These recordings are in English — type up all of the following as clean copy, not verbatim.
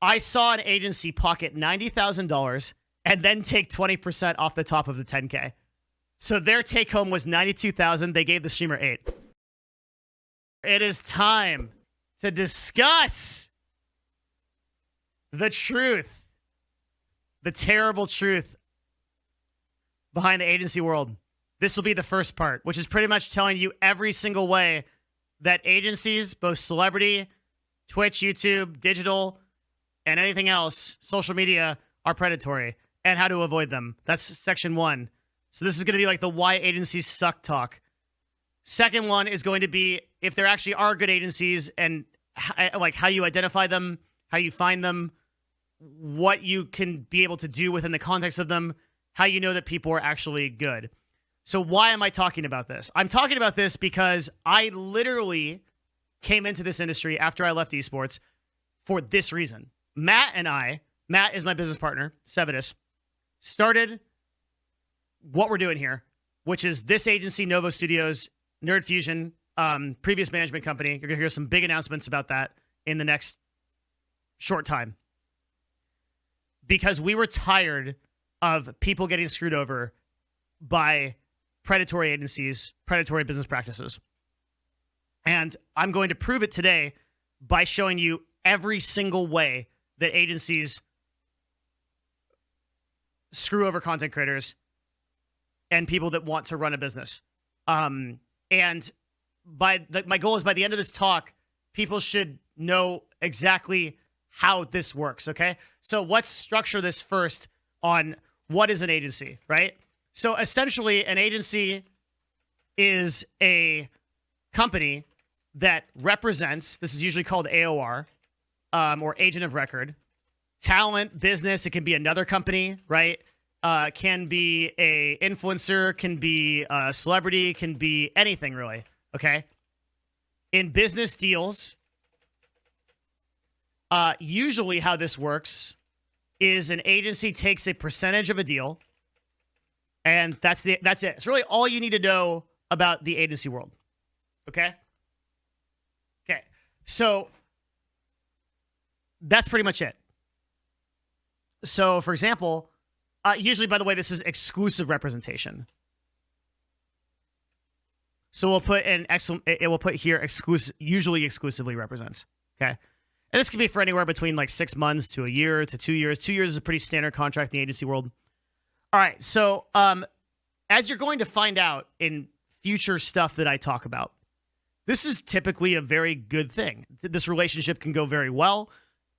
I saw an agency pocket $90,000 and then take 20% off the top of the 10K. So their take home was $92,000. They gave the streamer 8. It is time to discuss the truth, the terrible truth behind the agency world. This will be the first part, which is pretty much telling you every single way that agencies, both celebrity, Twitch, YouTube, digital, and anything else, social media, are predatory, and how to avoid them. That's section 1. So this is going to be like the why agencies suck talk. Second one is going to be if there actually are good agencies and like how you identify them, how you find them, what you can be able to do within the context of them, how you know that people are actually good. So why am I talking about this? I'm talking about this because I literally came into this industry after I left esports for this reason. Matt is my business partner, Sevidus, started what we're doing here, which is this agency, Novo Studios, Nerd Fusion, previous management company. You're going to hear some big announcements about that in the next short time. Because we were tired of people getting screwed over by predatory agencies, predatory business practices. And I'm going to prove it today by showing you every single way that agencies screw over content creators and people that want to run a business. And my goal is by the end of this talk, people should know exactly how this works, okay? So let's structure this first on what is an agency, right? So essentially, an agency is a company that represents, this is usually called AOR, or agent of record, talent, business. It can be another company, right? Can be a influencer, can be a celebrity, can be anything really, okay? In business deals, usually how this works is an agency takes a percentage of a deal, and that's it. It's really all you need to know about the agency world, okay? Okay, so that's pretty much it. So, for example, usually, by the way, this is exclusive representation. So we'll put it will put here exclusive, usually exclusively represents. Okay, and this can be for anywhere between like 6 months to a year to 2 years. 2 years is a pretty standard contract in the agency world. All right, so as you're going to find out in future stuff that I talk about, this is typically a very good thing. This relationship can go very well.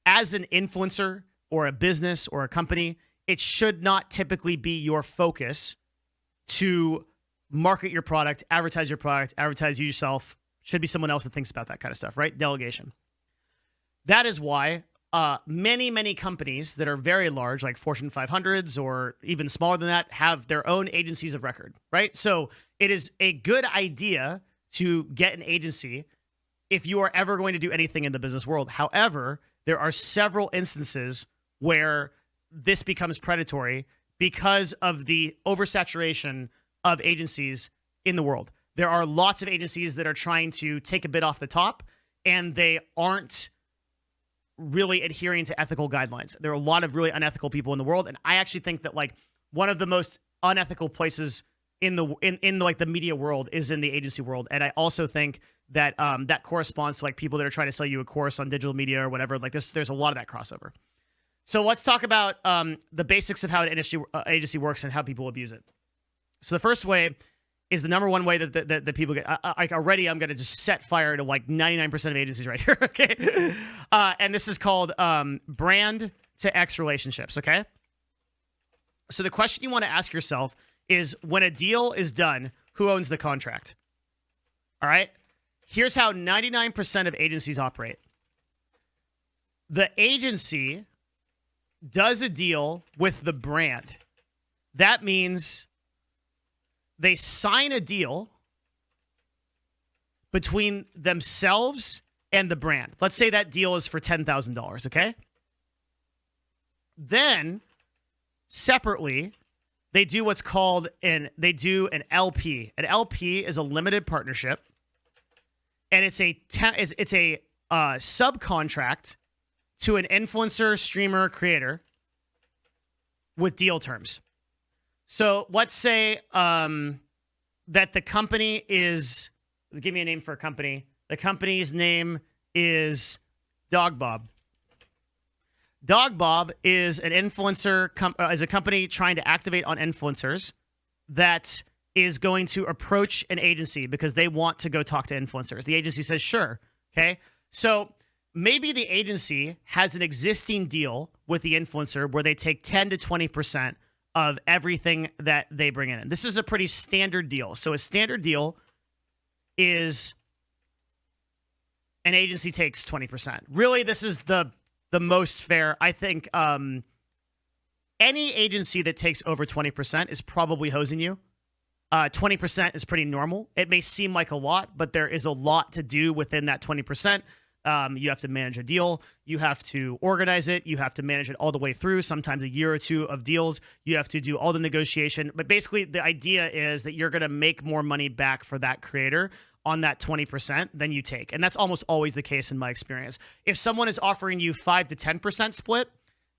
As an influencer or a business or a company, it should not typically be your focus to market your product, advertise you yourself. Should be someone else that thinks about that kind of stuff, right? Delegation. That is why many companies that are very large, like Fortune 500s or even smaller than that, have their own agencies of record, right? So it is a good idea to get an agency if you are ever going to do anything in the business world. However, there are several instances where this becomes predatory because of the oversaturation of agencies in the world. There are lots of agencies that are trying to take a bit off the top, and they aren't really adhering to ethical guidelines. There are a lot of really unethical people in the world, and I actually think that like one of the most unethical places in the media world is in the agency world. And I also think that that corresponds to like people that are trying to sell you a course on digital media or whatever. Like this, there's a lot of that crossover. So let's talk about the basics of how an agency works and how people abuse it. So the first way is the number one way that people get. Like already, I'm going to just set fire to like 99% of agencies right here. Okay, and this is called brand to X relationships. Okay. So the question you want to ask yourself is, when a deal is done, who owns the contract? All right. Here's how 99% of agencies operate. The agency does a deal with the brand. That means they sign a deal between themselves and the brand. Let's say that deal is for $10,000, okay? Then, separately, they do what's called an LP. An LP is a limited partnership, and it's a subcontract to an influencer, streamer, creator with deal terms. So let's say that the company is, give me a name for a company. The company's name is Dog Bob. Dog Bob is an influencer, is a company trying to activate on influencers that is going to approach an agency because they want to go talk to influencers. The agency says, sure. Okay. So maybe the agency has an existing deal with the influencer where they take 10 to 20% of everything that they bring in. This is a pretty standard deal. So a standard deal is an agency takes 20%. Really, this is the most fair. I think any agency that takes over 20% is probably hosing you. 20% is pretty normal. It may seem like a lot, but there is a lot to do within that 20%. You have to manage a deal. You have to organize it. You have to manage it all the way through, sometimes a year or two of deals. You have to do all the negotiation. But basically, the idea is that you're going to make more money back for that creator on that 20% than you take. And that's almost always the case in my experience. If someone is offering you 5 to 10% split,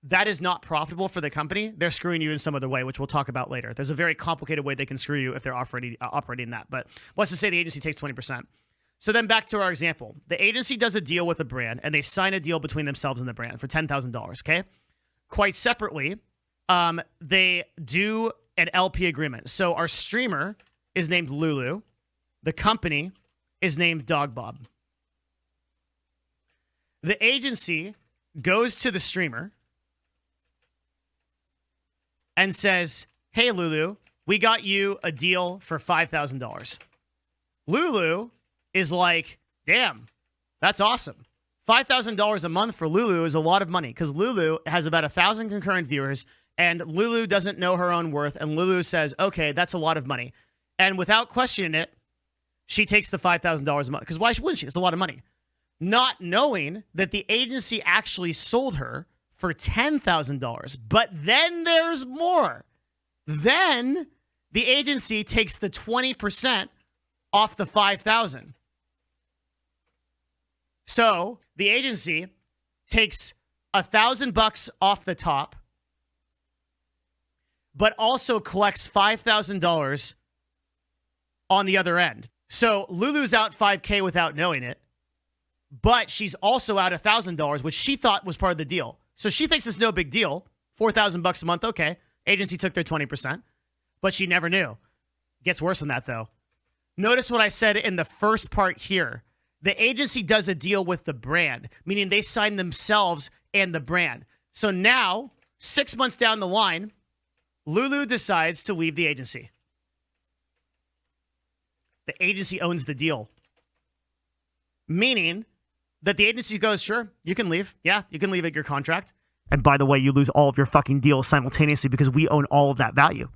that is not profitable for the company. They're screwing you in some other way, which we'll talk about later. There's a very complicated way they can screw you if they're operating that. But let's just say the agency takes 20%. So then back to our example. The agency does a deal with a brand, and they sign a deal between themselves and the brand for $10,000, okay? Quite separately, they do an LP agreement. So our streamer is named Lulu. The company is named Dog Bob. The agency goes to the streamer and says, hey, Lulu, we got you a deal for $5,000. Lulu is like, damn, that's awesome. $5,000 a month for Lulu is a lot of money because Lulu has about 1,000 concurrent viewers and Lulu doesn't know her own worth. And Lulu says, okay, that's a lot of money. And without questioning it, she takes the $5,000 a month because why wouldn't she? It's a lot of money. Not knowing that the agency actually sold her for $10,000. But then there's more. Then the agency takes the 20% off the $5,000. So the agency takes $1,000 off the top, but also collects $5,000 on the other end. So Lulu's out $5K without knowing it, but she's also out $1,000, which she thought was part of the deal. So she thinks it's no big deal. $4,000 a month, okay. Agency took their 20%, but she never knew. Gets worse than that, though. Notice what I said in the first part here. The agency does a deal with the brand, meaning they sign themselves and the brand. So now, 6 months down the line, Lulu decides to leave the agency. The agency owns the deal, meaning that the agency goes, sure, you can leave. Yeah, you can leave at your contract. And by the way, you lose all of your fucking deals simultaneously because we own all of that value.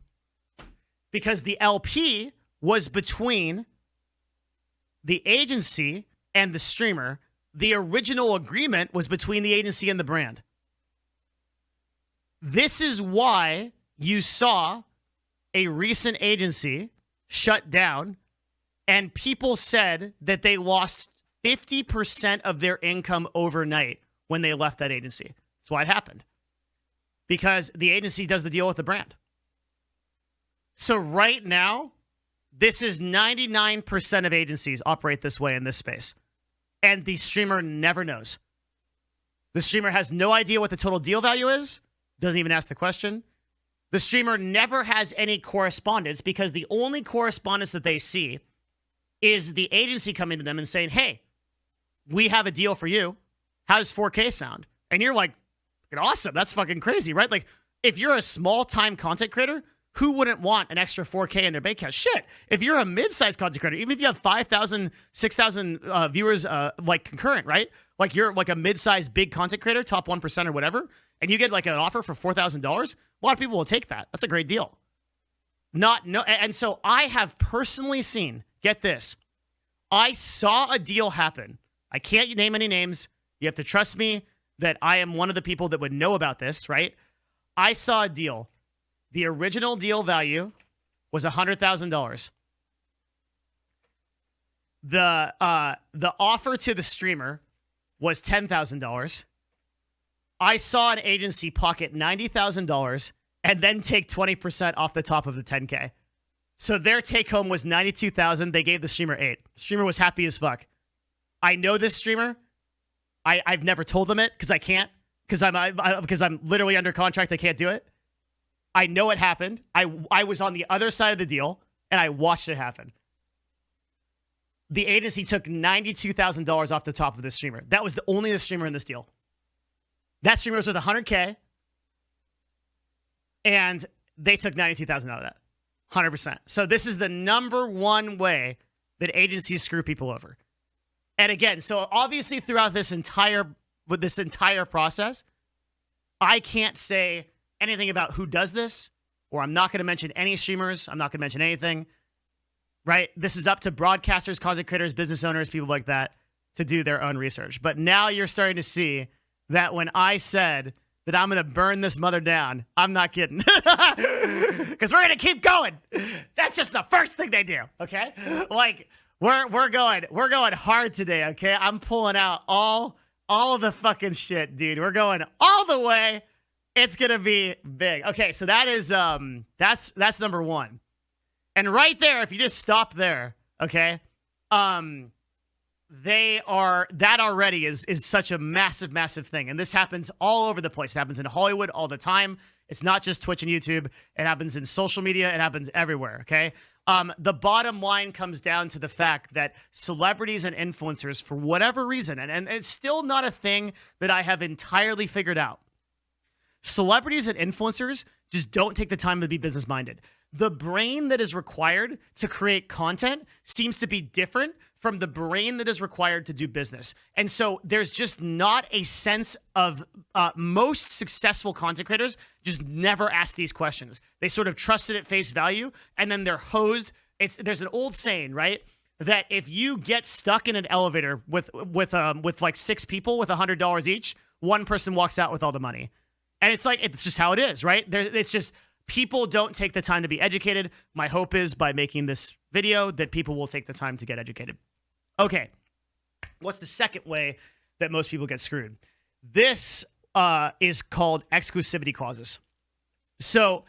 Because the LP was between the agency and the streamer. The original agreement was between the agency and the brand. This is why you saw a recent agency shut down and people said that they lost 50% of their income overnight when they left that agency. That's why it happened. Because the agency does the deal with the brand. So right now, this is 99% of agencies operate this way in this space. And the streamer never knows. The streamer has no idea what the total deal value is. Doesn't even ask the question. The streamer never has any correspondence because the only correspondence that they see is the agency coming to them and saying, hey, we have a deal for you. How does 4K sound? And you're like, awesome. That's fucking crazy, right? Like, if you're a small-time content creator, who wouldn't want an extra 4K in their bank account? Shit. If you're a mid-sized content creator, even if you have 5,000, 6,000 viewers like concurrent, right? Like you're like a mid-sized big content creator, top 1% or whatever, and you get like an offer for $4,000, a lot of people will take that. That's a great deal. And so I have personally seen, get this, I saw a deal happen. I can't name any names. You have to trust me that I am one of the people that would know about this, right? I saw a deal. The original deal value was $100,000. The offer to the streamer was $10,000. I saw an agency pocket $90,000 and then take 20% off the top of the 10K. So their take home was $92,000. They gave the streamer 8. The streamer was happy as fuck. I know this streamer. I've never told them it because I can't. Because I'm literally under contract. I can't do it. I know it happened. I was on the other side of the deal and I watched it happen. The agency took $92,000 off the top of this streamer. That was only the streamer in this deal. That streamer was with 100K, and they took $92,000 out of that. 100%. So this is the number one way that agencies screw people over. And again, so obviously throughout this entire process, I can't say anything about who does this, or I'm not going to mention any streamers. I'm not going to mention anything. Right? This is up to broadcasters, content creators, business owners, people like that to do their own research. But now you're starting to see that when I said that I'm going to burn this mother down, I'm not kidding. Because we're going to keep going. That's just the first thing they do, okay? Like, we're going hard today, okay? I'm pulling out all of the fucking shit, dude. We're going all the way. It's going to be big. Okay, so that is that's number one. And right there, if you just stop there, okay, that already is such a massive, massive thing. And this happens all over the place. It happens in Hollywood all the time. It's not just Twitch and YouTube. It happens in social media. It happens everywhere, okay? The bottom line comes down to the fact that celebrities and influencers, for whatever reason, and it's still not a thing that I have entirely figured out, celebrities and influencers just don't take the time to be business-minded. The brain that is required to create content seems to be different from the brain that is required to do business. And so there's just not a sense of most successful content creators just never ask these questions. They sort of trust it at face value, and then they're hosed. There's an old saying, right? That if you get stuck in an elevator with like 6 people with $100 each, one person walks out with all the money. And it's just how it is, right? It's just people don't take the time to be educated. My hope is by making this video that people will take the time to get educated. Okay, what's the second way that most people get screwed? This is called exclusivity clauses. So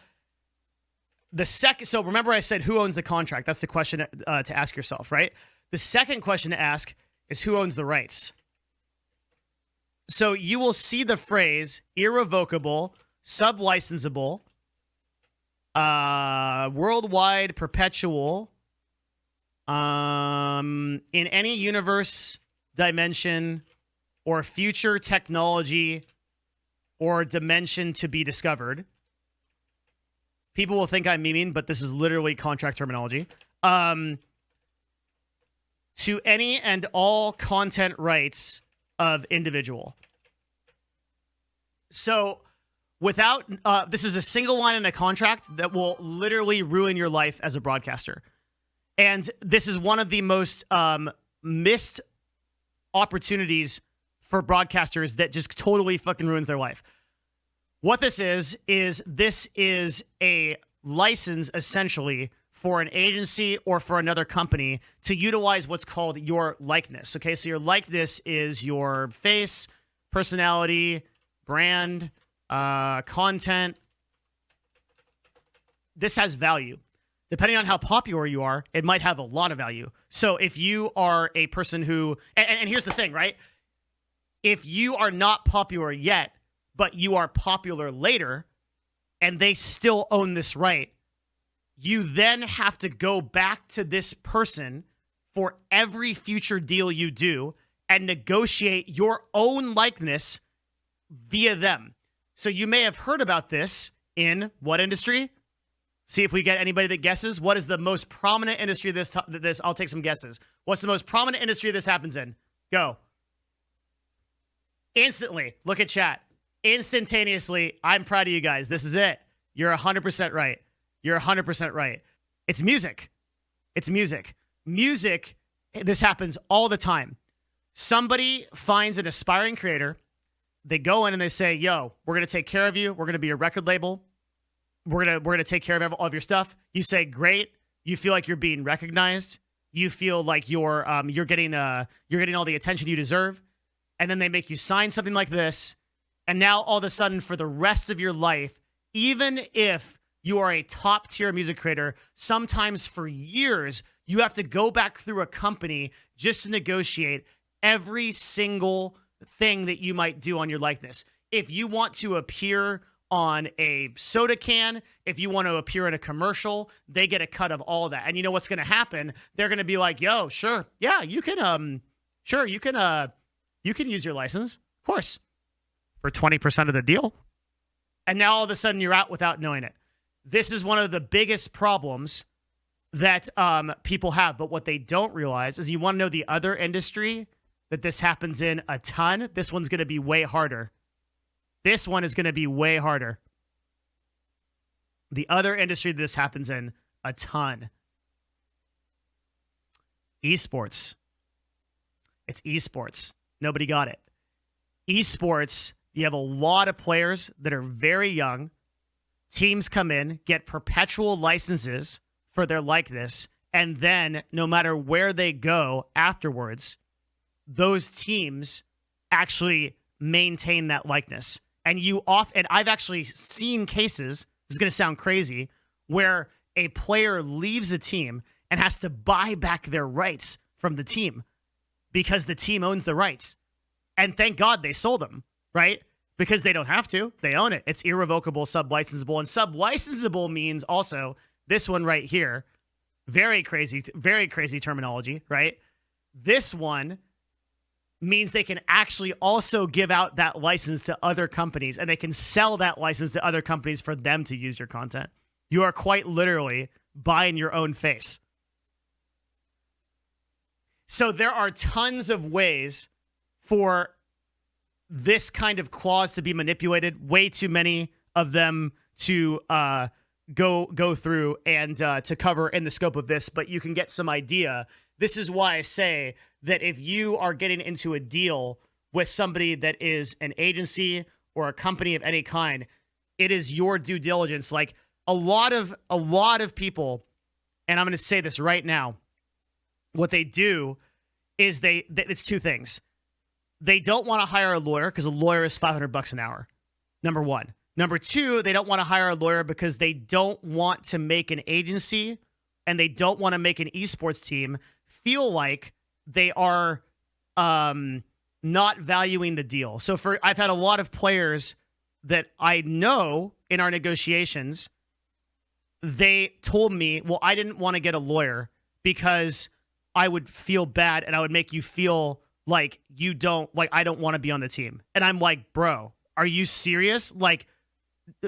remember I said who owns the contract? That's the question to ask yourself, right? The second question to ask is who owns the rights? So you will see the phrase irrevocable, sublicensable, worldwide, perpetual, in any universe, dimension, or future technology or dimension to be discovered. People will think I'm memeing, but this is literally contract terminology. To any and all content rights of individual. So without, this is a single line in a contract that will literally ruin your life as a broadcaster. And this is one of the most missed opportunities for broadcasters that just totally fucking ruins their life. What this is a license essentially for an agency or for another company to utilize what's called your likeness. Okay, so your likeness is your face, personality, brand, content. This has value. Depending on how popular you are, it might have a lot of value. So if you are a person who, and here's the thing, right? If you are not popular yet, but you are popular later, and they still own this right, you then have to go back to this person for every future deal you do and negotiate your own likeness via them. So you may have heard about this in what industry? See if we get anybody that guesses. What is the most prominent industry this? I'll take some guesses. What's the most prominent industry this happens in? Go. Instantly. Look at chat. Instantaneously. I'm proud of you guys. This is it. You're 100% right. You're 100% right. It's music. It's music. Music, this happens all the time. Somebody finds an aspiring creator. They go in and they say, yo, we're going to take care of you. We're going to be a record label. We're gonna take care of all of your stuff. You say, great. You feel like you're being recognized. You feel like you're getting all the attention you deserve. And then they make you sign something like this. And now all of a sudden, for the rest of your life, even if you are a top tier music creator, sometimes for years, you have to go back through a company just to negotiate every single thing that you might do on your likeness. If you want to appear on a soda can, if you want to appear in a commercial, they get a cut of all of that. And you know what's going to happen? They're going to be like, yo, sure. Yeah, you can use your license. Of course. For 20% of the deal. And now all of a sudden you're out without knowing it. This is one of the biggest problems that people have. But what they don't realize is, you want to know the other industry that this happens in a ton? This one's going to be way harder. This one is going to be way harder. The other industry that this happens in a ton. Esports. It's esports. Nobody got it. Esports, you have a lot of players that are very young. Teams come in, get perpetual licenses for their likeness, and then no matter where they go afterwards, those teams actually maintain that likeness. And I've actually seen cases, this is going to sound crazy, where a player leaves a team and has to buy back their rights from the team because the team owns the rights. And thank God they sold them, right? Because they don't have to. They own it. It's irrevocable, sub-licensable. And sub-licensable means also this one right here. Very crazy terminology, right? This one means they can actually also give out that license to other companies, and they can sell that license to other companies for them to use your content. You are quite literally buying your own face. So there are tons of ways for this kind of clause to be manipulated. Way too many of them to go through and to cover in the scope of this, but you can get some idea. This is why I say that if you are getting into a deal with somebody that is an agency or a company of any kind, it is your due diligence. Like a lot of people, and I'm going to say this right now, what they do is it's two things. They don't want to hire a lawyer because a lawyer is $500 an hour. Number one. Number two, they don't want to hire a lawyer because they don't want to make an agency and they don't want to make an esports team feel like they are not valuing the deal. So I've had a lot of players that I know in our negotiations, they told me, well, I didn't want to get a lawyer because I would feel bad and I would make you feel like I don't want to be on the team. And I'm like, bro, are you serious? Like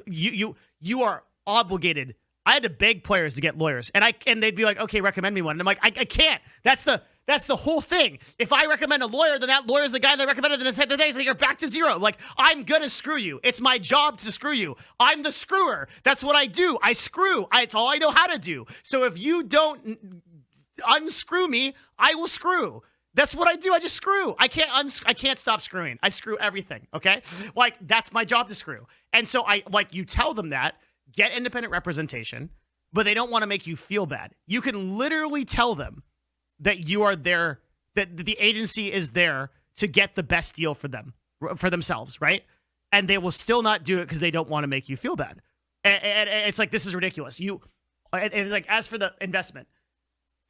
you are obligated. I had to beg players to get lawyers and they'd be like, okay, recommend me one. And I'm like, I can't. That's the whole thing. If I recommend a lawyer, then that lawyer is the guy that recommended it. And the day, so you're back to zero. Like, I'm going to screw you. It's my job to screw you. I'm the screwer. That's what I do. I screw. It's all I know how to do. So if you don't unscrew me, I will screw. That's what I do. I just screw. I can't stop screwing. I screw everything. Okay. Like, that's my job to screw. And so you tell them that, get independent representation, but they don't want to make you feel bad. You can literally tell them that you are there, that the agency is there to get the best deal for themselves, right? And they will still not do it because they don't want to make you feel bad. And it's like, this is ridiculous. And like, as for the investment,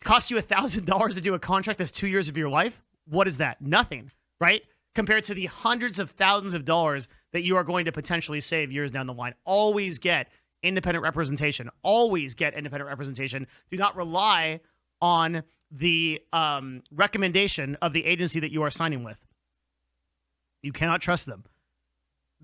it costs you $1,000 to do a contract that's 2 years of your life. What is that? Nothing, right? Compared to the hundreds of thousands of dollars that you are going to potentially save years down the line. Always get independent representation. Always get independent representation. Do not rely on the recommendation of the agency that you are signing with. You cannot trust them.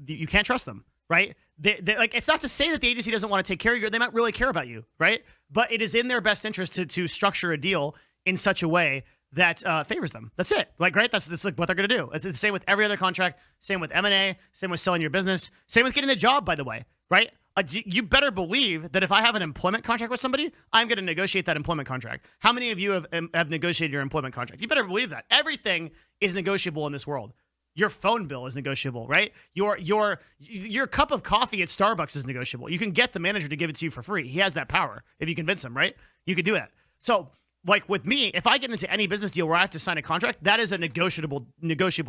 You can't trust them, right? Like, it's not to say that the agency doesn't want to take care of you. They might really care about you, right? But it is in their best interest to structure a deal in such a way that favors them. That's it. Like, right? That's like what they're going to do. It's the same with every other contract. Same with M&A. Same with selling your business. Same with getting a job, by the way, right? You better believe that if I have an employment contract with somebody, I'm going to negotiate that employment contract. How many of you have negotiated your employment contract? You better believe that. Everything is negotiable in this world. Your phone bill is negotiable, right? Your cup of coffee at Starbucks is negotiable. You can get the manager to give it to you for free. He has that power if you convince him, right? You can do that. So, like with me, if I get into any business deal where I have to sign a contract, that is a negotiable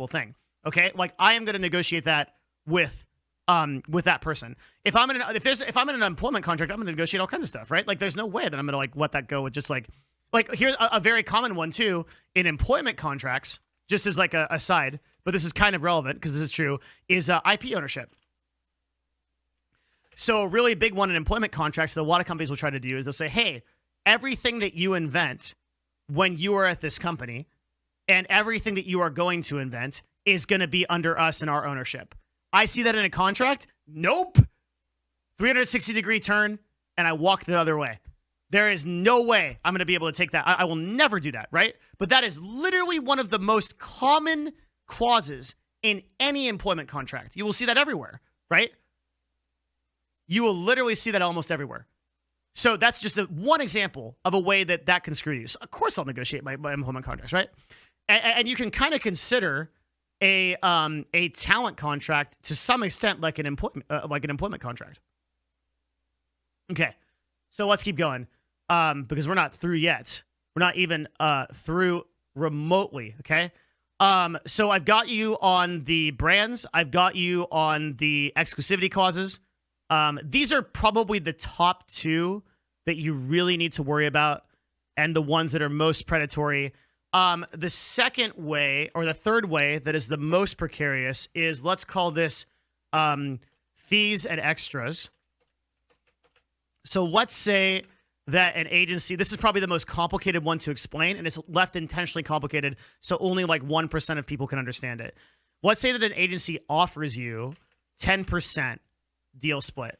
thing, okay? Like, I am going to negotiate that with that person. If I'm in an employment contract, I'm going to negotiate all kinds of stuff, right? Like, there's no way that I'm going to like let that go with just like here's a very common one too in employment contracts, just as like a side, but this is kind of relevant because this is true, is IP ownership. So a really big one in employment contracts that a lot of companies will try to do is they'll say, hey, everything that you invent when you are at this company and everything that you are going to invent is going to be under us and our ownership. I see that in a contract. Nope. 360-degree turn, and I walk the other way. There is no way I'm going to be able to take that. I will never do that, right? But that is literally one of the most common clauses in any employment contract. You will see that everywhere, right? You will literally see that almost everywhere. So that's just one example of a way that can screw you. So of course I'll negotiate my employment contracts, right? And you can kind of consider a talent contract to some extent like an employment contract. Okay, so let's keep going because we're not through yet. We're not even through remotely. Okay, so I've got you on the brands. I've got you on the exclusivity clauses. These are probably the top two that you really need to worry about, and the ones that are most predatory. The second way, or the third way, that is the most precarious is, let's call this fees and extras. So let's say that an agency, this is probably the most complicated one to explain, and it's left intentionally complicated so only like 1% of people can understand it. Let's say that an agency offers you 10% deal split.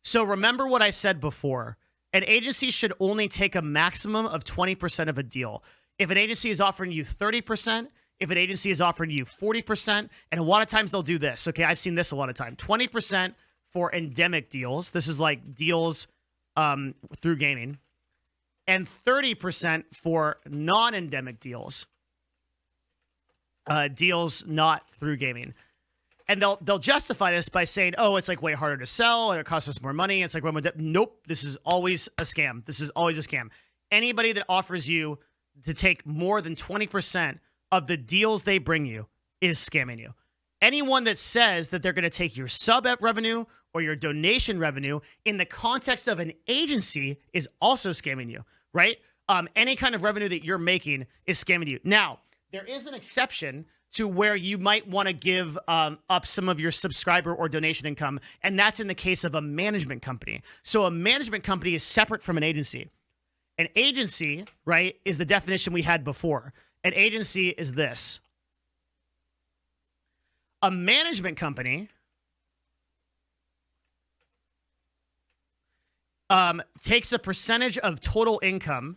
So remember what I said before. An agency should only take a maximum of 20% of a deal. If an agency is offering you 30%, if an agency is offering you 40%, and a lot of times they'll do this. Okay, I've seen this a lot of time. 20% for endemic deals. This is like deals through gaming. And 30% for non-endemic deals. Deals not through gaming. And they'll justify this by saying, oh, it's like way harder to sell, and it costs us more money. It's like, nope, this is always a scam. This is always a scam. Anybody that offers you to take more than 20% of the deals they bring you is scamming you. Anyone that says that they're going to take your sub revenue or your donation revenue in the context of an agency is also scamming you, right? Any kind of revenue that you're making is scamming you. Now, there is an exception to where you might want to give up some of your subscriber or donation income, and that's in the case of a management company. So a management company is separate from an agency. An agency, right, is the definition we had before. An agency is this. A management company takes a percentage of total income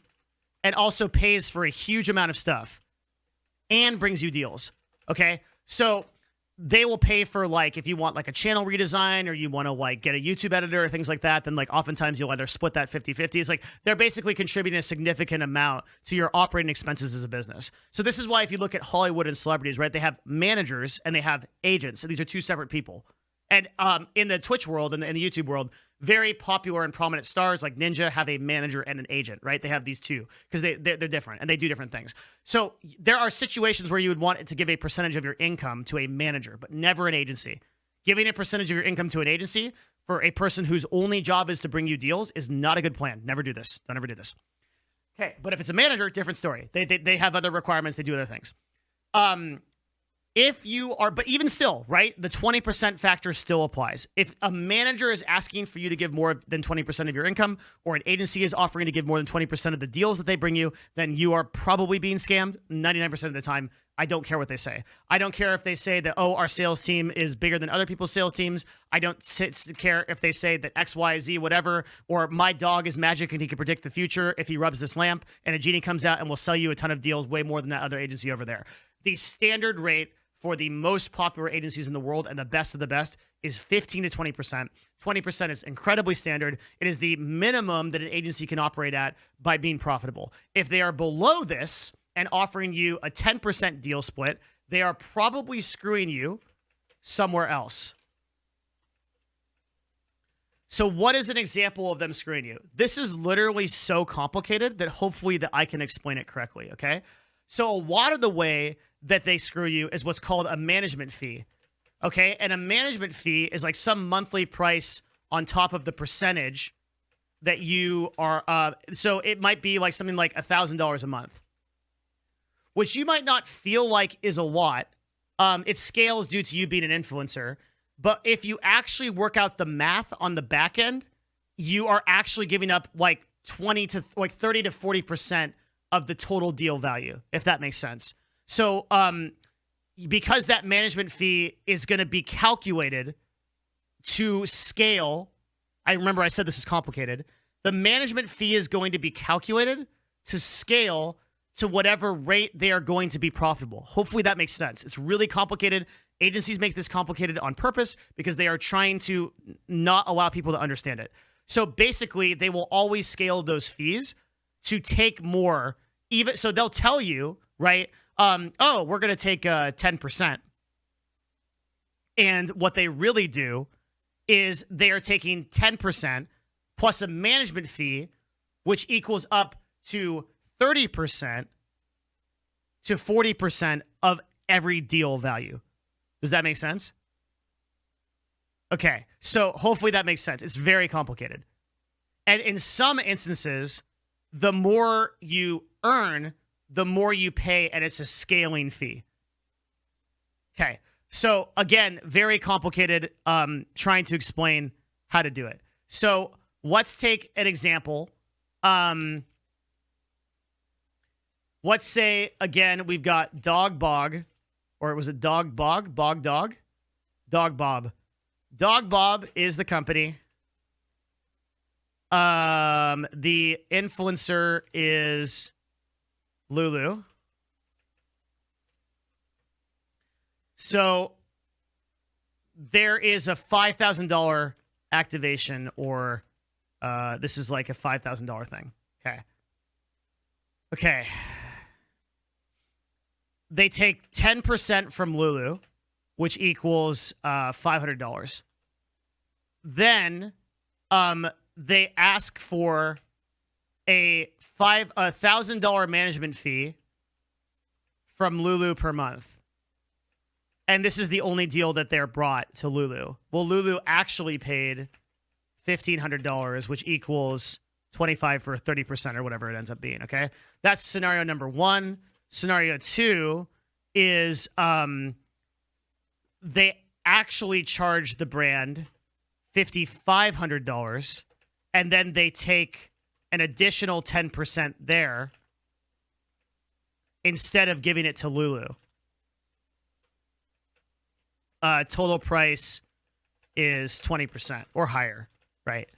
and also pays for a huge amount of stuff and brings you deals. Okay, so they will pay for, like, if you want like a channel redesign or you want to like get a YouTube editor or things like that, then like oftentimes you'll either split that 50-50. It's like they're basically contributing a significant amount to your operating expenses as a business. So this is why if you look at Hollywood and celebrities, right, they have managers and they have agents. So these are two separate people. And in the Twitch world and in the YouTube world, very popular and prominent stars like Ninja have a manager and an agent, right? They have these two because they're different and they do different things. So there are situations where you would want to give a percentage of your income to a manager, but never an agency. Giving a percentage of your income to an agency for a person whose only job is to bring you deals is not a good plan. Never do this. Don't ever do this. Okay, but if it's a manager, different story. They have other requirements. They do other things. If you are, but even still, right, the 20% factor still applies. If a manager is asking for you to give more than 20% of your income, or an agency is offering to give more than 20% of the deals that they bring you, then you are probably being scammed 99% of the time. I don't care what they say. I don't care if they say that, oh, our sales team is bigger than other people's sales teams. I don't care if they say that X, Y, Z, whatever, or my dog is magic and he can predict the future if he rubs this lamp, and a genie comes out and will sell you a ton of deals way more than that other agency over there. The standard rate for the most popular agencies in the world and the best of the best is 15 to 20%. 20% is incredibly standard. It is the minimum that an agency can operate at by being profitable. If they are below this and offering you a 10% deal split, they are probably screwing you somewhere else. So what is an example of them screwing you? This is literally so complicated that hopefully that I can explain it correctly, okay? So a lot of the way that they screw you is what's called a management fee. Okay, and a management fee is like some monthly price on top of the percentage that you are. So it might be like something like $1,000 a month, which you might not feel like is a lot. It scales due to you being an influencer. But if you actually work out the math on the back end, you are actually giving up like 30 to 40% of the total deal value, if that makes sense. So because that management fee is going to be calculated to scale, I remember I said this is complicated. The management fee is going to be calculated to scale to whatever rate they are going to be profitable. Hopefully that makes sense. It's really complicated. Agencies make this complicated on purpose because they are trying to not allow people to understand it. So basically, they will always scale those fees to take more. Even so, they'll tell you, right? Oh, we're going to take 10%. And what they really do is they are taking 10% plus a management fee, which equals up to 30% to 40% of every deal value. Does that make sense? Okay, so hopefully that makes sense. It's very complicated. And in some instances, the more you earn, the more you pay, and it's a scaling fee. Okay, so again, very complicated trying to explain how to do it. So let's take an example. Let's say, again, we've got Dog Bog, or was it Dog Bog? Bog Dog? Dog Bob. Dog Bob is the company. The influencer is Lulu. So there is a $5,000 activation, or this is like a $5,000 thing. Okay. They take 10% from Lulu, which equals $500. Then they ask for a $1,000 management fee from Lulu per month. And this is the only deal that they're brought to Lulu. Well, Lulu actually paid $1,500, which equals 25 for 30% or whatever it ends up being, okay? That's scenario number one. Scenario two is they actually charge the brand $5,500, and then they take an additional 10% there instead of giving it to Lulu. Total price is 20% or higher, right?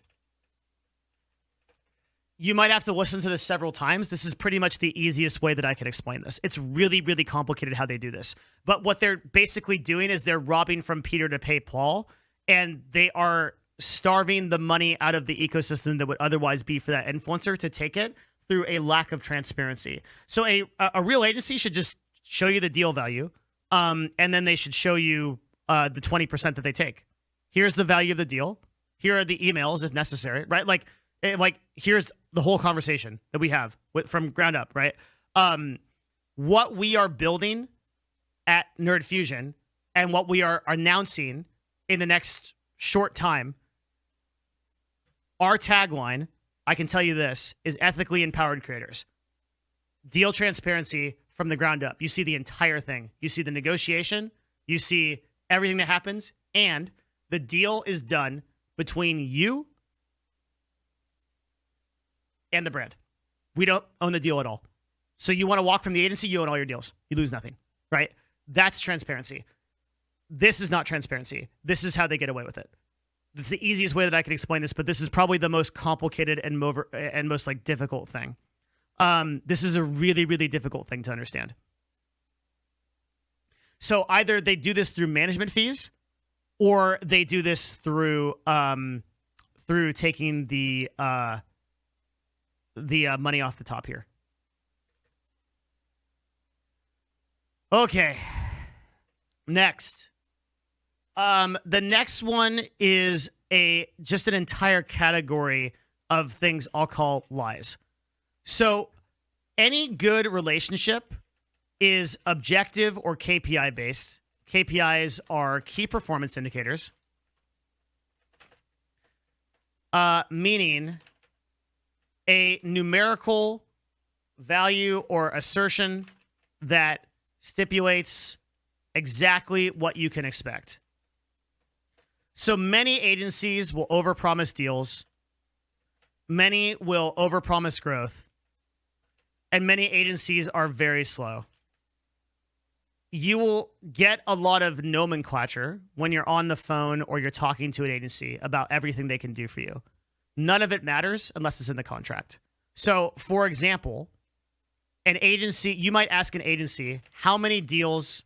You might have to listen to this several times. This is pretty much the easiest way that I can explain this. It's really, really complicated how they do this. But what they're basically doing is they're robbing from Peter to pay Paul, and they are starving the money out of the ecosystem that would otherwise be for that influencer to take it through a lack of transparency. So a real agency should just show you the deal value, and then they should show you the 20% that they take. Here's the value of the deal. Here are the emails if necessary, right? Like here's the whole conversation that we have from ground up, right? What we are building at Nerd Fusion and what we are announcing in the next short time, our tagline, I can tell you this, is ethically empowered creators. Deal transparency from the ground up. You see the entire thing. You see the negotiation. You see everything that happens. And the deal is done between you and the brand. We don't own the deal at all. So you want to walk from the agency, you own all your deals. You lose nothing, right? That's transparency. This is not transparency. This is how they get away with it. It's the easiest way that I can explain this, but this is probably the most complicated and most like difficult thing. This is a really, really difficult thing to understand. So either they do this through management fees, or they do this through taking the money off the top here. Okay. Next. The next one is just an entire category of things I'll call lies. So any good relationship is objective or KPI based. KPIs are key performance indicators, meaning a numerical value or assertion that stipulates exactly what you can expect. So many agencies will overpromise deals, many will overpromise growth, and many agencies are very slow. You will get a lot of nomenclature when you're on the phone or you're talking to an agency about everything they can do for you. None of it matters unless it's in the contract. So, for example, an agency, you might ask an agency, how many deals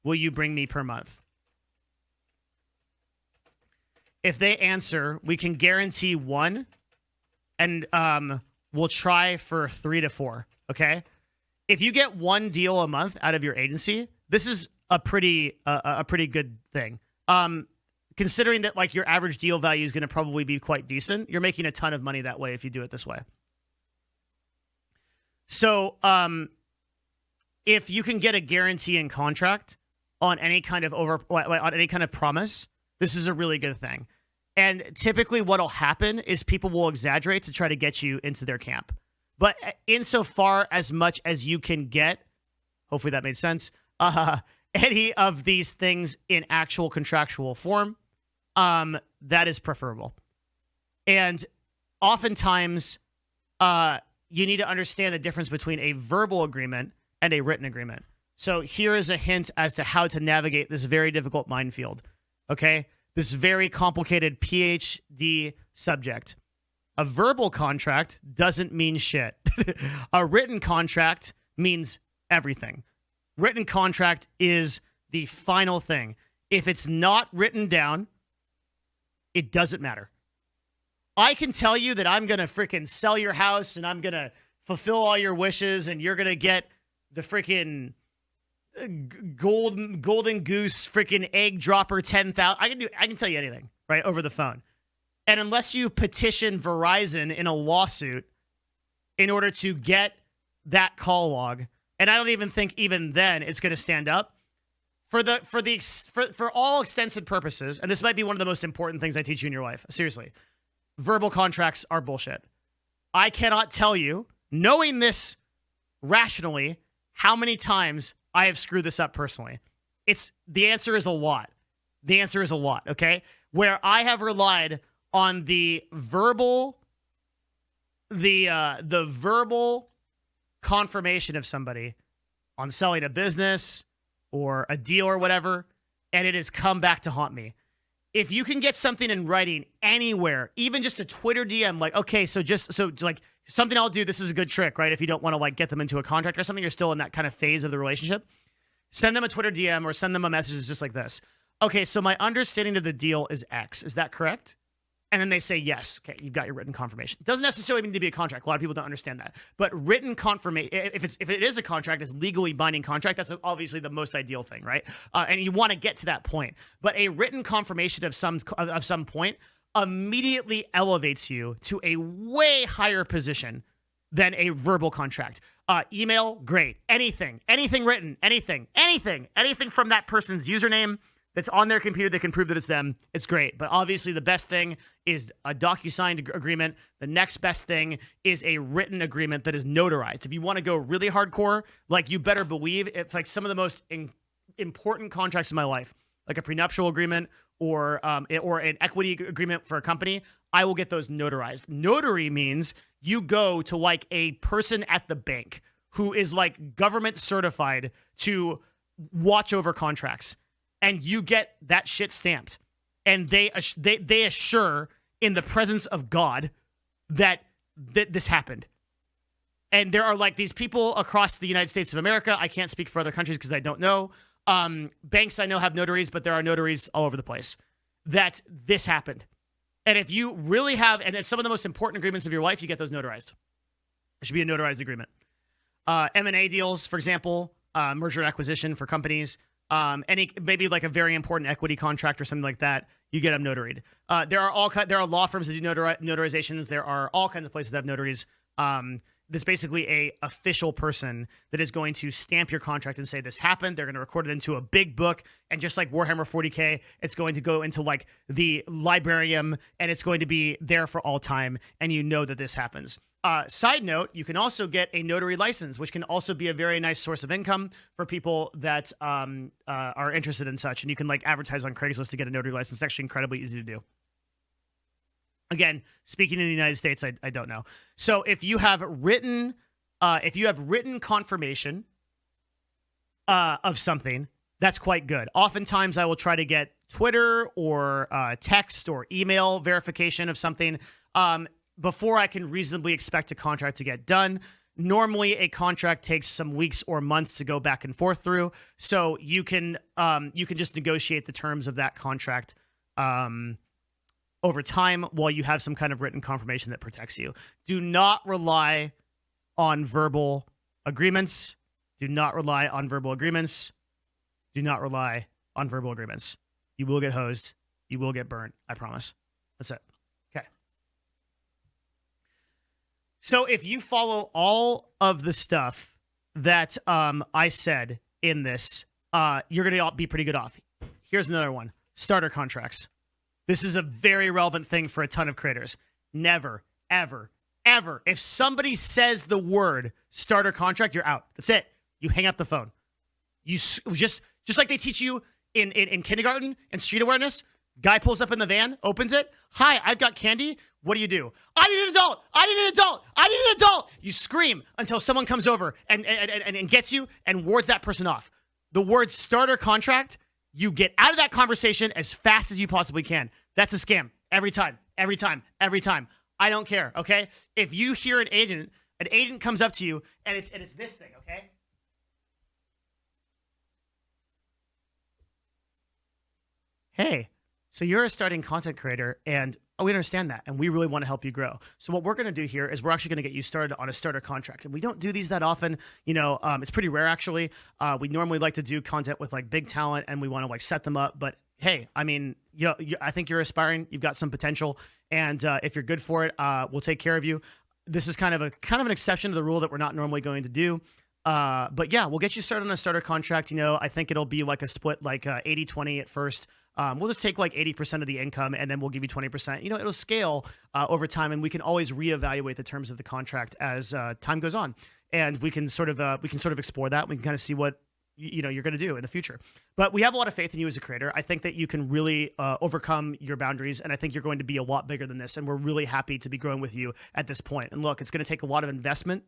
will you bring me per month? If they answer, we can guarantee 1, and we'll try for 3 to 4, okay? If you get 1 deal a month out of your agency, this is a pretty good thing. Considering that like your average deal value is going to probably be quite decent, you're making a ton of money that way if you do it this way. So if you can get a guarantee in contract on any kind of promise, this is a really good thing. And typically what'll happen is people will exaggerate to try to get you into their camp. But insofar as much as you can get, hopefully that made sense, any of these things in actual contractual form, that is preferable. And oftentimes, you need to understand the difference between a verbal agreement and a written agreement. So here is a hint as to how to navigate this very difficult minefield, okay? This very complicated PhD subject. A verbal contract doesn't mean shit. A written contract means everything. Written contract is the final thing. If it's not written down, it doesn't matter. I can tell you that I'm going to freaking sell your house and I'm going to fulfill all your wishes and you're going to get the freaking golden goose freaking egg dropper 10,000. I can tell you anything, right, over the phone. And unless you petition Verizon in a lawsuit in order to get that call log, and I don't even think even then it's going to stand up, for all extensive purposes, and this might be one of the most important things I teach you in your life, seriously, verbal contracts are bullshit. I cannot tell you, knowing this rationally, how many times I have screwed this up personally. The answer is a lot. The answer is a lot, okay? Where I have relied on the verbal confirmation of somebody on selling a business or a deal or whatever, and it has come back to haunt me. If you can get something in writing anywhere, even just a Twitter DM, like, okay, so like something I'll do, this is a good trick, right? If you don't want to like get them into a contract or something, you're still in that kind of phase of the relationship, send them a Twitter DM or send them a message just like this. Okay, so my understanding of the deal is X. Is that correct? And then they say yes. Okay, you've got your written confirmation. It doesn't necessarily need to be a contract. A lot of people don't understand that. But written confirmation, if it is a contract, it's legally binding contract. That's obviously the most ideal thing, right? And you want to get to that point. But a written confirmation of some point immediately elevates you to a way higher position than a verbal contract. Email, great. Anything written, anything from that person's username that's on their computer that can prove that it's them, it's great. But obviously the best thing is a DocuSign agreement. The next best thing is a written agreement that is notarized. If you want to go really hardcore, like you better believe it's like some of the most important contracts in my life, like a prenuptial agreement or an equity agreement for a company, I will get those notarized. Notary means you go to like a person at the bank who is like government certified to watch over contracts. And you get that shit stamped. And they assure in the presence of God that this happened. And there are like these people across the United States of America. I can't speak for other countries because I don't know. Banks I know have notaries, but there are notaries all over the place. That this happened. And if you really have, and it's some of the most important agreements of your life, you get those notarized. There should be a notarized agreement. M&A deals, for example, merger and acquisition for companies. Maybe like a very important equity contract or something like that, you get them notaried. There are law firms that do notarizations. There are all kinds of places that have notaries. there's basically a official person that is going to stamp your contract and say this happened. They're going to record it into a big book, and just like Warhammer 40K, it's going to go into like the librarium, and it's going to be there for all time, and you know that this happens. Side note, you can also get a notary license, which can also be a very nice source of income for people that are interested in such. And you can like advertise on Craigslist to get a notary license. It's actually incredibly easy to do. Again, speaking in the United States, I don't know. So if you have written confirmation of something, that's quite good. Oftentimes, I will try to get Twitter or text or email verification of something before I can reasonably expect a contract to get done. Normally, a contract takes some weeks or months to go back and forth through, so you can just negotiate the terms of that contract over time while you have some kind of written confirmation that protects you. Do not rely on verbal agreements. Do not rely on verbal agreements. Do not rely on verbal agreements. You will get hosed. You will get burnt. I promise. That's it. Okay. So if you follow all of the stuff that I said in this, you're going to be pretty good off. Here's another one. Starter contracts. This is a very relevant thing for a ton of creators. Never, ever, ever. If somebody says the word starter contract, you're out. That's it. You hang up the phone. You just like they teach you in kindergarten and street awareness. Guy pulls up in the van, opens it. Hi, I've got candy. What do? I need an adult. I need an adult. I need an adult. You scream until someone comes over and gets you and wards that person off. The word starter contract, you get out of that conversation as fast as you possibly can. That's a scam. Every time. I don't care, okay? If you hear an agent comes up to you and it's this thing, okay? Hey, so you're a starting content creator, and we understand that, and we really want to help you grow. So what we're going to do here is we're actually going to get you started on a starter contract, and we don't do these that often. It's pretty rare, actually. We normally like to do content with like big talent, and we want to like set them up. But hey, I mean, I think you're aspiring. You've got some potential, and if you're good for it, we'll take care of you. This is kind of an exception to the rule that we're not normally going to do. But yeah, we'll get you started on a starter contract. I think it'll be like a split, like 80-20 at first. We'll just take like 80% of the income, and then we'll give you 20%. It'll scale over time, and we can always reevaluate the terms of the contract as time goes on, and we can sort of explore that. We can kind of see what you're going to do in the future. But we have a lot of faith in you as a creator. I think that you can really overcome your boundaries, and I think you're going to be a lot bigger than this. And we're really happy to be growing with you at this point. And look, it's going to take a lot of investment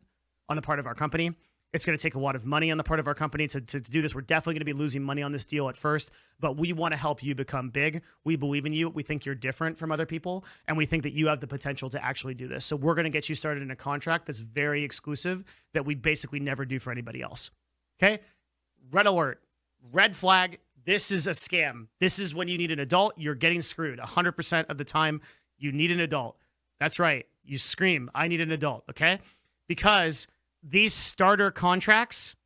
on the part of our company. It's going to take a lot of money on the part of our company to do this. We're definitely going to be losing money on this deal at first, but we want to help you become big. We believe in you. We think you're different from other people, and we think that you have the potential to actually do this. So we're going to get you started in a contract that's very exclusive that we basically never do for anybody else. Okay? Red alert. Red flag. This is a scam. This is when you need an adult. You're getting screwed. 100% of the time, you need an adult. That's right. You scream, I need an adult, okay? Because these starter contracts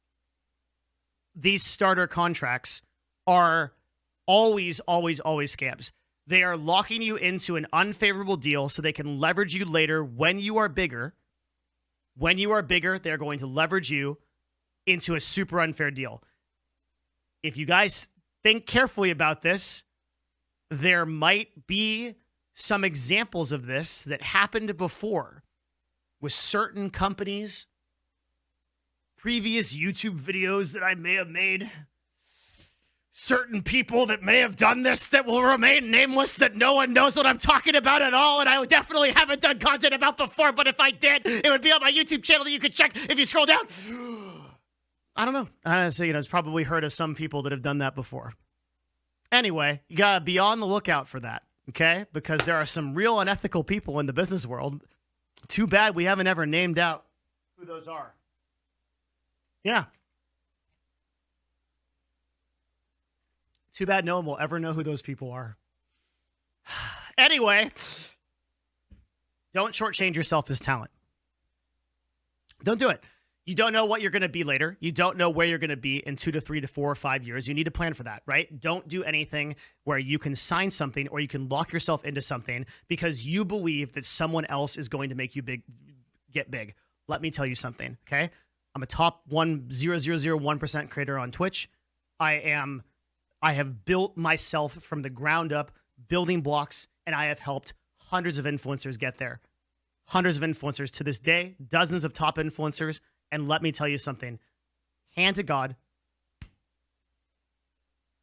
are always scams. They are locking you into an unfavorable deal so they can leverage you later when you are bigger. When you are bigger, they're going to leverage you into a super unfair deal. If you guys think carefully about this, there might be some examples of this that happened before with certain companies, previous YouTube videos that I may have made, certain people that may have done this that will remain nameless, that no one knows what I'm talking about at all, and I definitely haven't done content about before, but if I did, it would be on my YouTube channel that you could check if you scroll down. I don't know. Honestly, it's probably heard of some people that have done that before. Anyway, you gotta be on the lookout for that, okay? Because there are some real unethical people in the business world. Too bad we haven't ever named out who those are. Yeah. Too bad no one will ever know who those people are. Anyway, don't shortchange yourself as talent. Don't do it. You don't know what you're going to be later. You don't know where you're going to be in 2 to 3 to 4 or 5 years. You need to plan for that, right? Don't do anything where you can sign something or you can lock yourself into something because you believe that someone else is going to make you get big. let me tell you something, okay? I'm a top 1.0001% creator on Twitch. I have built myself from the ground up, building blocks, and I have helped hundreds of influencers get there. Hundreds of influencers to this day, dozens of top influencers. And let me tell you something, hand to God,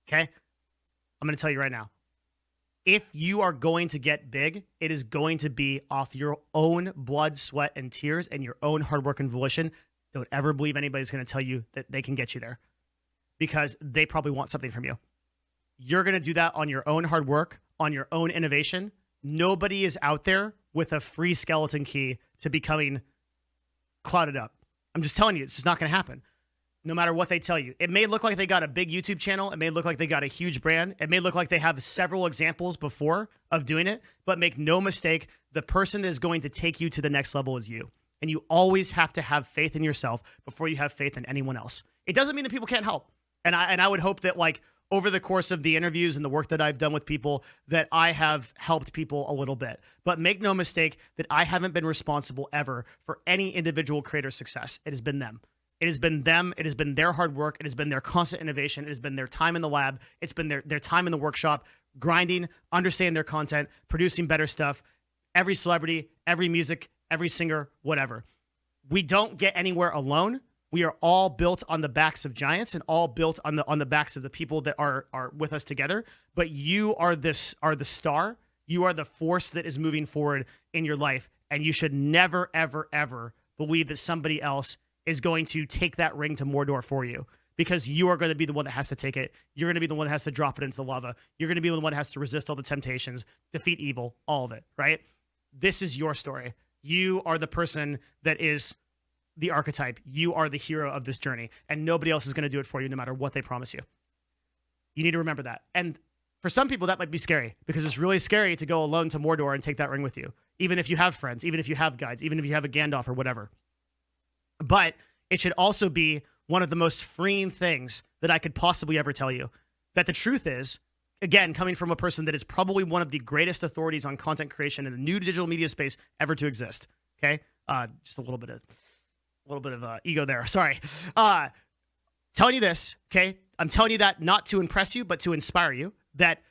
okay? I'm going to tell you right now, if you are going to get big, it is going to be off your own blood, sweat, and tears and your own hard work and volition. Don't ever believe anybody's going to tell you that they can get you there because they probably want something from you. You're going to do that on your own hard work, on your own innovation. Nobody is out there with a free skeleton key to becoming clouded up. I'm just telling you, it's just not going to happen. No matter what they tell you. It may look like they got a big YouTube channel. It may look like they got a huge brand. It may look like they have several examples before of doing it, but make no mistake, the person that is going to take you to the next level is you. And you always have to have faith in yourself before you have faith in anyone else. It doesn't mean that people can't help. And I would hope that like over the course of the interviews and the work that I've done with people that I have helped people a little bit. But make no mistake that I haven't been responsible ever for any individual creator's success. It has been them. It has been them. It has been their hard work. It has been their constant innovation. It has been their time in the lab. It's been their time in the workshop, grinding, understanding their content, producing better stuff. Every celebrity, every music, every singer, whatever. We don't get anywhere alone. We are all built on the backs of giants and all built on the backs of the people that are with us together. But you are the star. You are the force that is moving forward in your life. And you should never, ever, ever believe that somebody else is going to take that ring to Mordor for you, because you are going to be the one that has to take it. You're going to be the one that has to drop it into the lava. You're going to be the one that has to resist all the temptations, defeat evil, all of it, right? This is your story. You are the person that is the archetype. You are the hero of this journey, and nobody else is going to do it for you no matter what they promise you. You need to remember that. And for some people, that might be scary, because it's really scary to go alone to Mordor and take that ring with you, even if you have friends, even if you have guides, even if you have a Gandalf or whatever. But it should also be one of the most freeing things that I could possibly ever tell you. That the truth is, again, coming from a person that is probably one of the greatest authorities on content creation in the new digital media space ever to exist. Okay, just a little bit of ego there. Sorry. Telling you this. Okay, I'm telling you that not to impress you, but to inspire you. That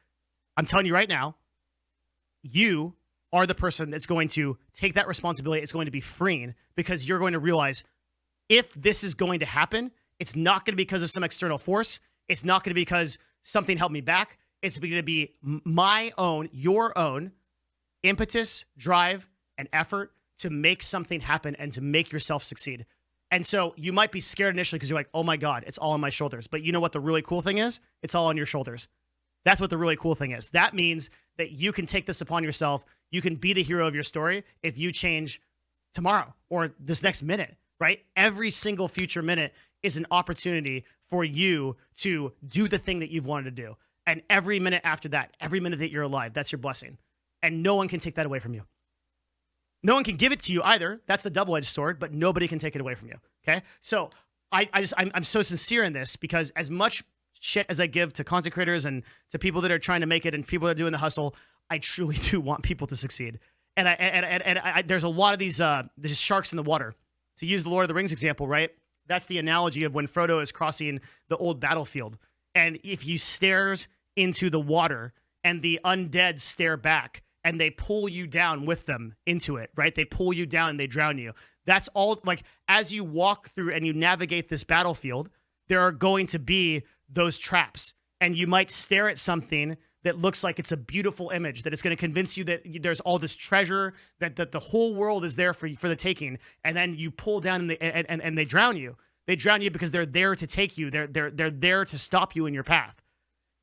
I'm telling you right now, you are the person that's going to take that responsibility. It's going to be freeing, because you're going to realize, if this is going to happen, it's not going to be because of some external force. It's not going to be because something held me back. It's going to be my own, your own impetus, drive, and effort to make something happen and to make yourself succeed. And so you might be scared initially because you're like, oh my God, it's all on my shoulders. But you know what the really cool thing is? It's all on your shoulders. That's what the really cool thing is. That means that you can take this upon yourself. You can be the hero of your story if you change tomorrow or this next minute. Right? Every single future minute is an opportunity for you to do the thing that you've wanted to do. And every minute after that, every minute that you're alive, that's your blessing. And no one can take that away from you. No one can give it to you either. That's the double-edged sword, but nobody can take it away from you. Okay? So I'm so sincere in this, because as much shit as I give to content creators and to people that are trying to make it and people that are doing the hustle, I truly do want people to succeed. And I there's a lot of these sharks in the water. To use the Lord of the Rings example, right? That's the analogy of when Frodo is crossing the old battlefield. And if he stares into the water and the undead stare back and they pull you down with them into it, right? They pull you down and they drown you. That's all, like, as you walk through and you navigate this battlefield, there are going to be those traps. And you might stare at something that looks like it's a beautiful image, that it's going to convince you that there's all this treasure, that the whole world is there for the taking, and then you pull down and they drown you. They drown you because they're there to take you. They're there to stop you in your path.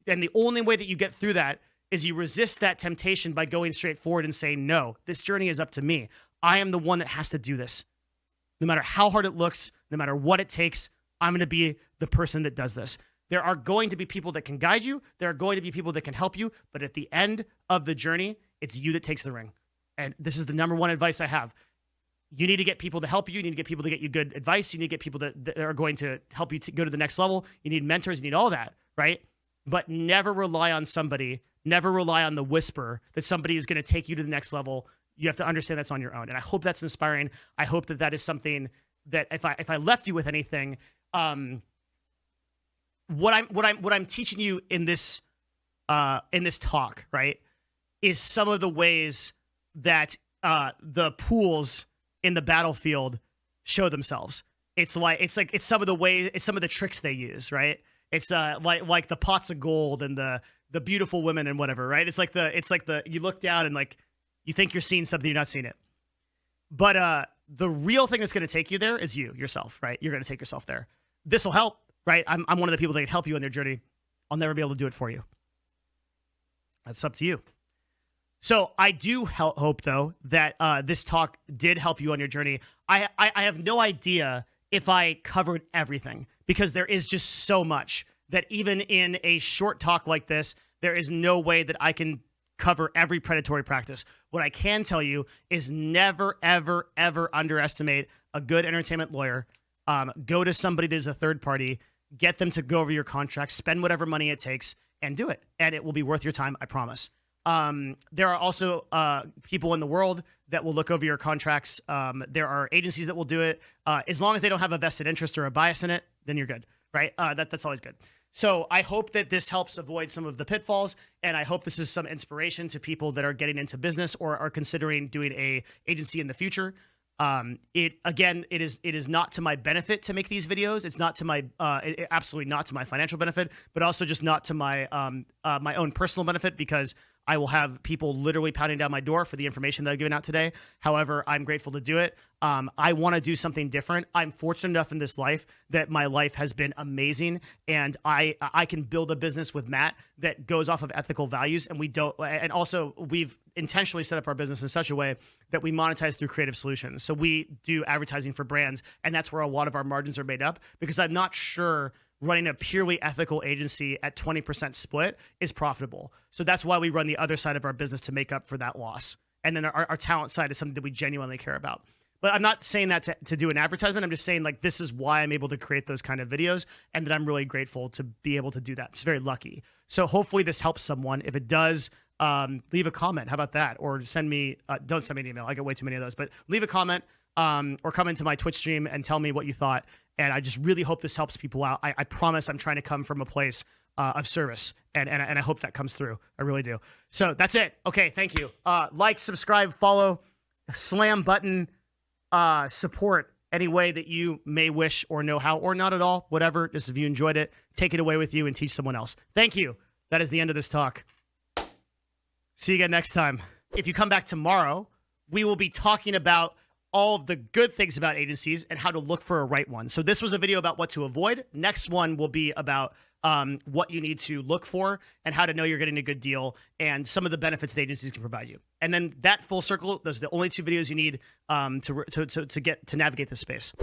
And the only way that you get through that is you resist that temptation by going straight forward and saying, no, this journey is up to me. I am the one that has to do this. No matter how hard it looks, no matter what it takes, I'm going to be the person that does this. There are going to be people that can guide you. There are going to be people that can help you. But at the end of the journey, it's you that takes the ring. And this is the number one advice I have. You need to get people to help you. You need to get people to get you good advice. You need to get people that are going to help you to go to the next level. You need mentors. You need all that, right? But never rely on somebody. Never rely on the whisper that somebody is going to take you to the next level. You have to understand that's on your own. And I hope that's inspiring. I hope that that is something that if I left you with anything, what I'm teaching you in this talk, right, is some of the ways that the pools in the battlefield show themselves. It's some of the ways, it's some of the tricks they use, right? It's like the pots of gold and the beautiful women and whatever, right? It's like the you look down and like you think you're seeing something, you're not seeing it. But the real thing that's going to take you there is yourself, right? You're going to take yourself there. This will help, right? I'm one of the people that can help you on your journey. I'll never be able to do it for you. That's up to you. So I do hope, though, that this talk did help you on your journey. I have no idea if I covered everything, because there is just so much that even in a short talk like this, there is no way that I can cover every predatory practice. What I can tell you is never, ever, ever underestimate a good entertainment lawyer. Go to somebody that is a third party, get them to go over your contract, spend whatever money it takes, and do it. And it will be worth your time, I promise. There are also people in the world that will look over your contracts. There are agencies that will do it. As long as they don't have a vested interest or a bias in it, then you're good, right? That's always good. So I hope that this helps avoid some of the pitfalls, and I hope this is some inspiration to people that are getting into business or are considering doing a agency in the future. It is not to my benefit to make these videos. It's not to my absolutely not to my financial benefit, but also just not to my my own personal benefit, because I will have people literally pounding down my door for the information that I've given out today. However, I'm grateful to do it. I want to do something different. I'm fortunate enough in this life that my life has been amazing, and I can build a business with Matt that goes off of ethical values, and we've intentionally set up our business in such a way that we monetize through creative solutions. So we do advertising for brands, and that's where a lot of our margins are made up, because I'm not sure running a purely ethical agency at 20% split is profitable. So that's why we run the other side of our business to make up for that loss. And then our talent side is something that we genuinely care about. But I'm not saying that to do an advertisement. I'm just saying, like, this is why I'm able to create those kind of videos, and that I'm really grateful to be able to do that. I'm just very lucky. So hopefully this helps someone. If it does, leave a comment. How about that? Or send me, don't send me an email. I get way too many of those. But leave a comment or come into my Twitch stream and tell me what you thought. And I just really hope this helps people out. I promise I'm trying to come from a place of service, and I hope that comes through. I really do. So that's it. Okay, thank you. Like, subscribe, follow, slam button, support any way that you may wish or know how, or not at all, whatever. Just if you enjoyed it, take it away with you and teach someone else. Thank you. That is the end of this talk. See you again next time. If you come back tomorrow, we will be talking about all of the good things about agencies and how to look for a right one. So this was a video about what to avoid. Next one will be about what you need to look for and how to know you're getting a good deal and some of the benefits that agencies can provide you. And then that full circle, those are the only two videos you need to navigate this space.